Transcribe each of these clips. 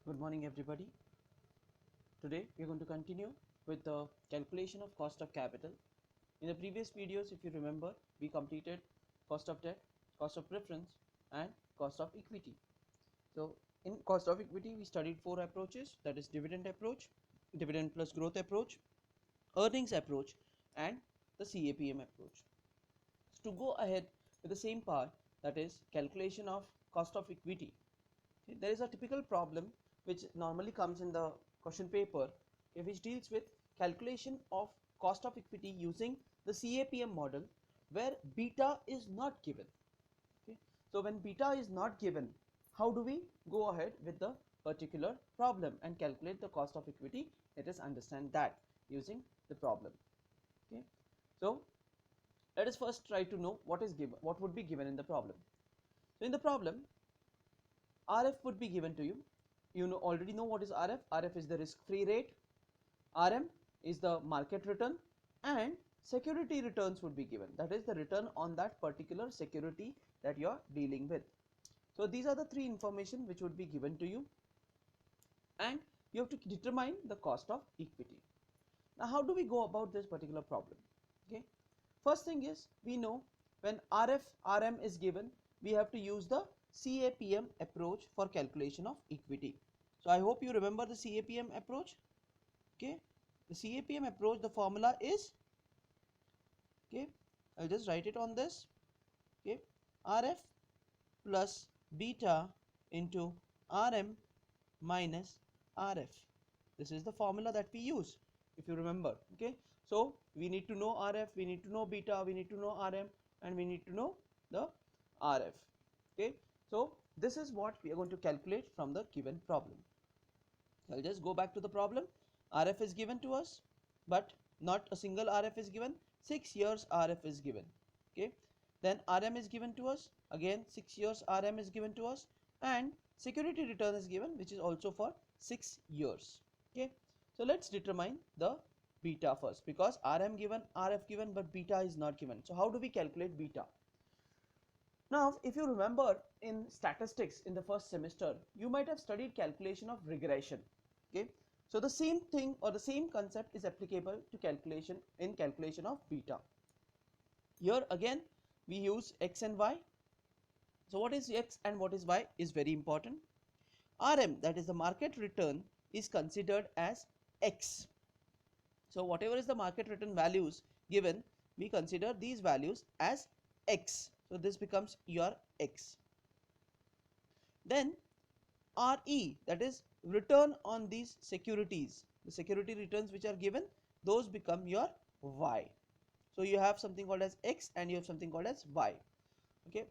Good morning everybody. Today we are going to continue with the calculation of cost of capital. In the previous videos, if you remember, we completed cost of debt, cost of preference and cost of equity. So in cost of equity we studied four approaches, that is dividend approach, dividend plus growth approach, earnings approach and the CAPM approach. So to go ahead with the same part, that is calculation of cost of equity. Okay, there is a typical problem which normally comes in the question paper, okay, which deals with calculation of cost of equity using the CAPM model where beta is not given. Okay. So when beta is not given, how do we go ahead with the particular problem and calculate the cost of equity? Let us understand that using the problem. Okay. So let us first try to know what is given, what would be given in the problem. So in the problem, RF would be given to you. You already know what is RF. RF is the risk-free rate, RM is the market return, and security returns would be given. That is the return on that particular security that you are dealing with. So these are the three information which would be given to you, and you have to determine the cost of equity. Now how do we go about this particular problem? Okay, first thing is, we know when RF RM is given, we have to use the CAPM approach for calculation of equity. So I hope you remember the CAPM approach. Okay, the CAPM approach, the formula is, okay, I'll just write it on this. Okay, RF plus beta into RM minus RF. This is the formula that we use, if you remember. Okay, so we need to know RF, we need to know beta, we need to know RM, and we need to know the RF. Okay, so this is what we are going to calculate from the given problem. I'll just go back to the problem. RF is given to us, but not a single RF is given. 6 years RF is given. Okay, then RM is given to us. Again 6 years RM is given to us, and security return is given, which is also for 6 years. Okay, so let's determine the beta first, because RM given, RF given, but beta is not given. So how do we calculate beta? Now if you remember, in statistics in the first semester you might have studied calculation of regression. Okay, so the same thing or the same concept is applicable to calculation of beta. Here again we use x and y. So what is x and what is y is very important. RM, that is the market return, is considered as x. So whatever is the market return values given, we consider these values as x. So this becomes your x. Then RE, that is return on these securities, the security returns which are given, those become your y. So you have something called as x and you have something called as y. Okay,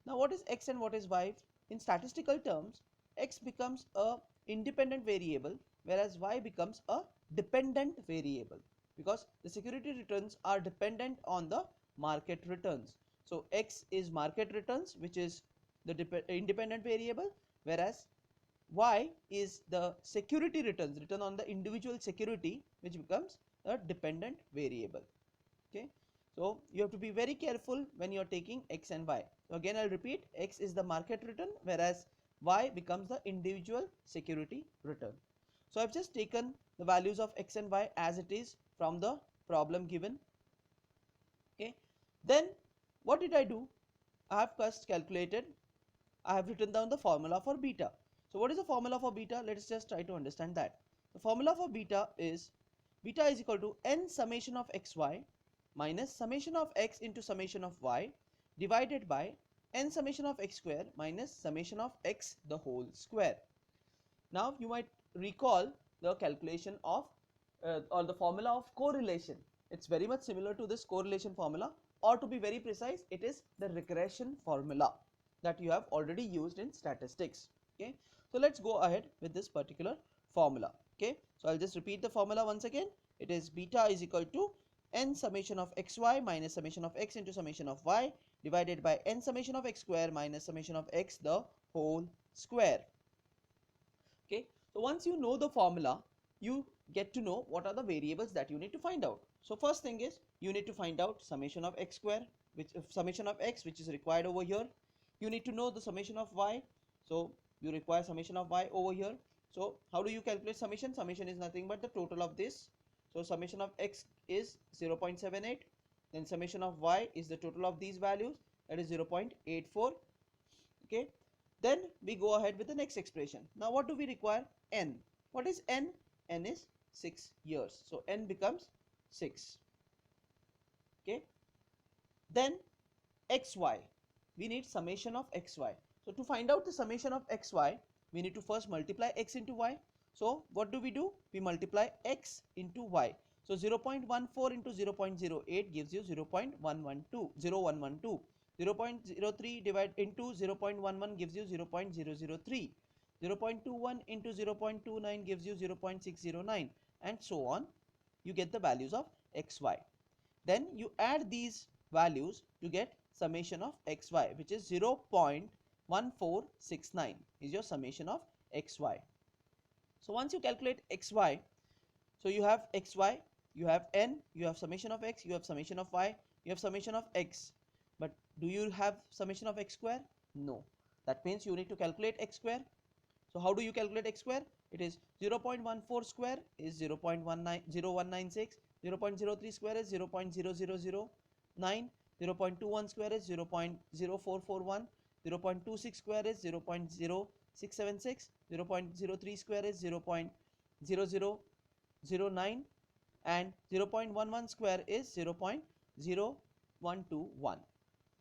now what is x and what is y? In statistical terms, x becomes a independent variable, whereas y becomes a dependent variable, because the security returns are dependent on the market returns. So x is market returns, which is the independent variable, whereas y is the security returns, return on the individual security, which becomes a dependent variable. Okay, so you have to be very careful when you are taking x and y. So again I'll repeat, x is the market return, whereas y becomes the individual security return. So I've just taken the values of x and y as it is from the problem given. Okay, then what did I do? I have first calculated, I have written down the formula for beta. So what is the formula for beta? Let us just try to understand that. The formula for beta is equal to n summation of xy minus summation of x into summation of y divided by n summation of x square minus summation of x the whole square. Now you might recall the calculation of or the formula of correlation. It's very much similar to this correlation formula, or to be very precise, it is the regression formula that you have already used in statistics. Okay, so let's go ahead with this particular formula. Okay, so I'll just repeat the formula once again. It is beta is equal to n summation of xy minus summation of x into summation of y divided by n summation of x square minus summation of x the whole square. Okay, so once you know the formula, you get to know what are the variables that you need to find out. So first thing is, you need to find out summation of x square, which summation of x, which is required over here. You need to know the summation of y, so you require summation of y over here. So how do you calculate summation? Summation is nothing but the total of this. So summation of x is 0.78, then summation of y is the total of these values, that is 0.84. Okay, then we go ahead with the next expression. Now what do we require? N. What is n? N is 6 years, so n becomes 6. Okay, then xy, we need summation of xy. So to find out the summation of xy, we need to first multiply x into y. So what do? We multiply x into y. So 0.14 into 0.08 gives you 0.112. 0.03 divided into 0.11 gives you 0.003. 0.21 into 0.29 gives you 0.609, and so on. You get the values of xy. Then you add these values to get summation of xy, which is 0.1469 is your summation of xy. So once you calculate xy, so you have xy, you have n, you have summation of x, you have summation of y, you have summation of x. But do you have summation of x square? No. That means you need to calculate x square. So how do you calculate x square? It is 0.14 square is 0.196, 0.03 square is 0.0009, 0.21 square is 0.0441, 0.26 square is 0.0676, 0.03 square is 0.0009, and 0.11 square is 0.0121.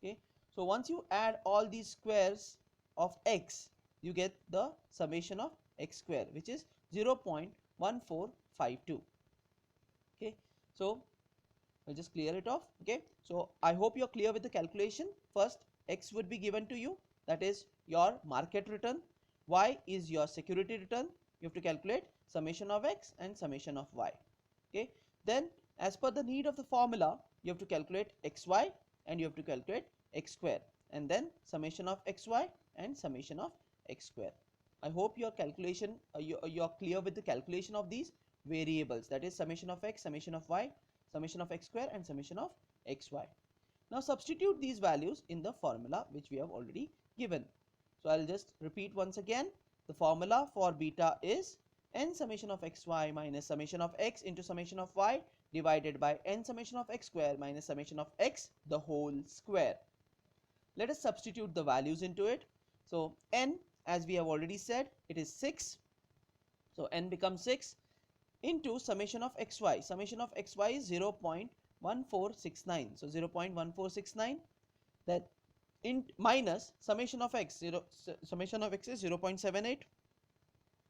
Okay, so once you add all these squares of x, you get the summation of x square, which is 0.1452. Okay, so I'll just clear it off. Okay, so I hope you're clear with the calculation. First, x would be given to you, that is your market return. Y is your security return. You have to calculate summation of x and summation of y. Okay, then as per the need of the formula, you have to calculate xy and you have to calculate x square, and then summation of xy and summation of x square. I hope your calculation you're clear with the calculation of these variables, that is summation of x, summation of y, summation of x square, and summation of xy. Now substitute these values in the formula which we have already given. So I'll just repeat once again. The formula for beta is n summation of xy minus summation of x into summation of y divided by n summation of x square minus summation of x the whole square. Let us substitute the values into it. So n, as we have already said, it is 6. So n becomes 6 into summation of xy. Summation of xy is 0.1469. So 0.1469. That in minus summation of x. Summation of x is 0.78.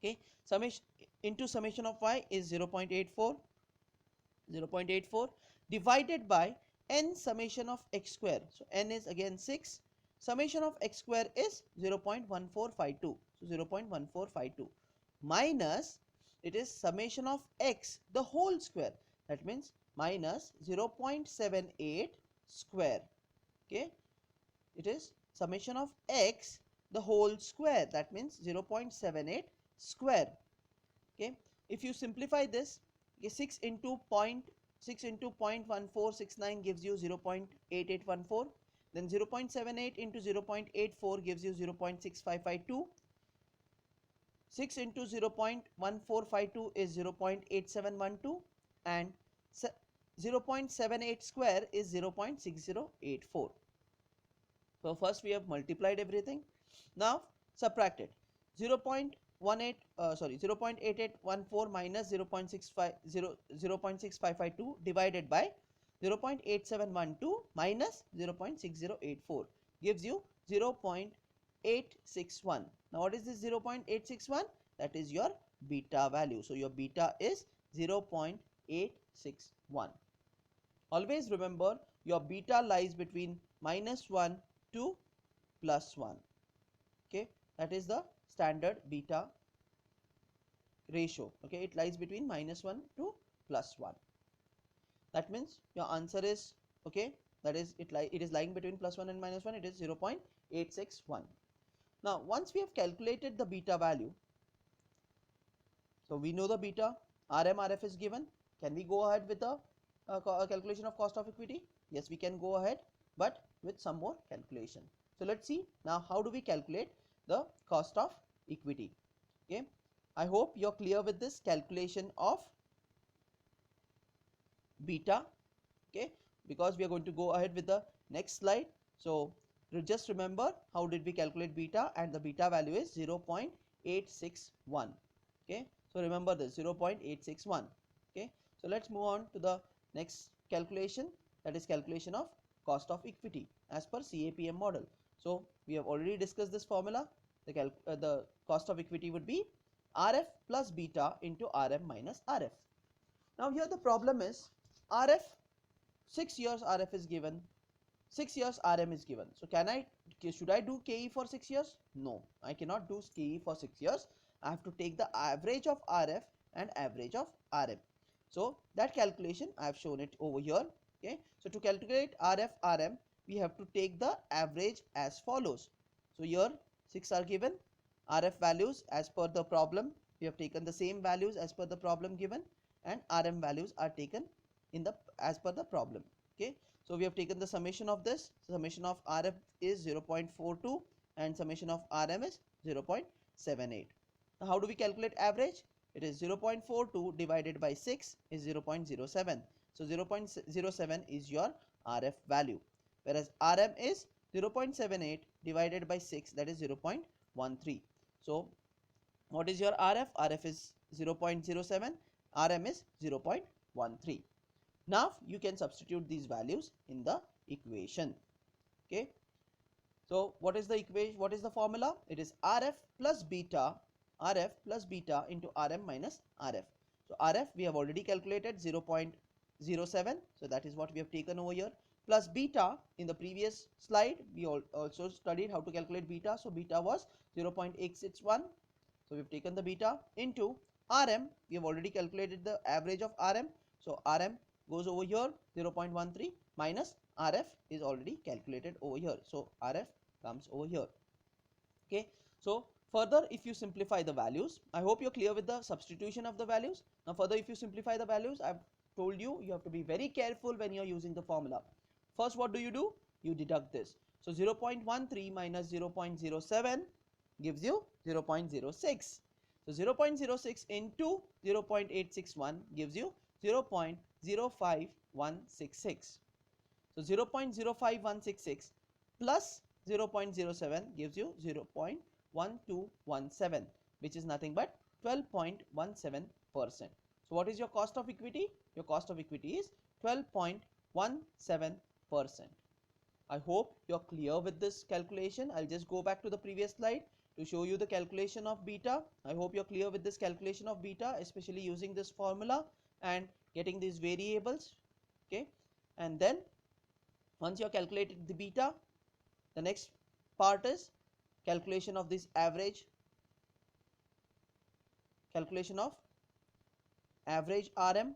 Okay. Summation into summation of y is 0.84. 0.84 divided by n summation of x square. So n is again 6. Summation of x square is 0.1452. So 0.1452 minus, it is summation of x the whole square. That means minus 0.78 square. Okay, it is summation of x the whole square. That means 0.78 square. Okay, if you simplify this, okay, 6 into 0.1469 gives you 0.8814. Then 0.78 into 0.84 gives you 0.6552. 6 into 0.1452 is 0.8712, and 0.78 square is 0.6084. So first we have multiplied everything. Now subtract it. 0.8814 minus 0.6552 divided by 0.8712 minus 0.6084 gives you 0.861. Now what is this 0.861? That is your beta value. So your beta is 0.861. Always remember, your beta lies between -1 to +1. Okay, that is the standard beta ratio. Okay, it lies between -1 to +1. That means your answer is, okay, that is it is lying between +1 and -1. It is 0.861. Now once we have calculated the beta value, so we know the beta, RMRF is given. Can we go ahead with the calculation of cost of equity? Yes, we can go ahead, but with some more calculation. So let's see now how do we calculate the cost of equity. Okay, I hope you're clear with this calculation of beta. Okay, because we are going to go ahead with the next slide. So just remember how did we calculate beta, and the beta value is 0.861. Okay, so remember this 0.861. Okay, so let's move on to the next calculation, that is calculation of cost of equity as per CAPM model. So we have already discussed this formula. The cost of equity would be RF plus beta into RM minus RF. Now here the problem is RF, 6 years RF is given, 6 years RM is given. So should I do KE for 6 years? No, I cannot do KE for 6 years. I have to take the average of RF and average of RM. So that calculation I have shown it over here. Okay, so to calculate RF RM, we have to take the average as follows. So here 6 are given, RF values as per the problem, we have taken the same values as per the problem given, and RM values are taken in the as per the problem. Okay, so we have taken the summation of this. Summation of RF is 0.42 and summation of RM is 0.78. Now how do we calculate average? It is 0.42 divided by 6 is 0.07. So 0.07 is your RF value, whereas RM is 0.78 divided by 6, that is 0.13. So what is your RF? RF is 0.07, RM is 0.13. Now you can substitute these values in the equation. Okay, so what is the equation? What is the formula? It is RF plus beta into RM minus RF. So RF we have already calculated 0.07, so that is what we have taken over here, plus beta. In the previous slide we also studied how to calculate beta. So beta was 0.861, so we have taken the beta, into RM. We have already calculated the average of RM, so RM goes over here, 0.13 minus RF is already calculated over here, so RF comes over here. Okay, so further if you simplify the values, I hope you're clear with the substitution of the values. Now further if you simplify the values, I've told you have to be very careful when you're using the formula. First what do? You deduct this. So 0.13 minus 0.07 gives you 0.06. So 0.06 into 0.861 gives you 0.05166. So 0.05166 plus 0.07 gives you 0.1217, which is nothing but 12.17%. So what is your cost of equity? Your cost of equity is 12.17%. I hope you're clear with this calculation. I'll just go back to the previous slide to show you the calculation of beta. I hope you're clear with this calculation of beta, especially using this formula and getting these variables. Okay, and then once you have calculated the beta, the next part is calculation of this average, calculation of average RM,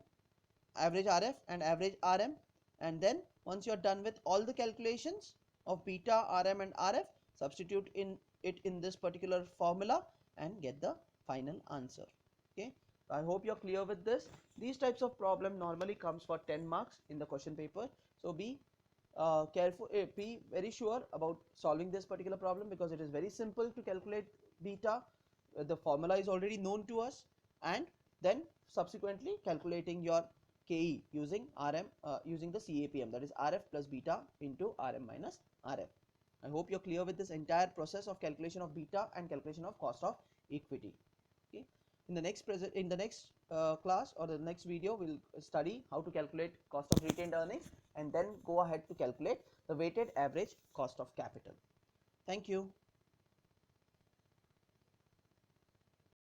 average RF and average RM, and then once you are done with all the calculations of beta, RM and RF, substitute in it in this particular formula and get the final answer. Okay, I hope you're clear with this. These types of problem normally comes for 10 marks in the question paper, so be careful, be very sure about solving this particular problem, because it is very simple to calculate beta. The formula is already known to us, and then subsequently calculating your KE using RM, using the CAPM, that is RF plus beta into RM minus RF. I hope you're clear with this entire process of calculation of beta and calculation of cost of equity. Okay, in the next class or the next video, we'll study how to calculate cost of retained earnings and then go ahead to calculate the weighted average cost of capital. Thank you.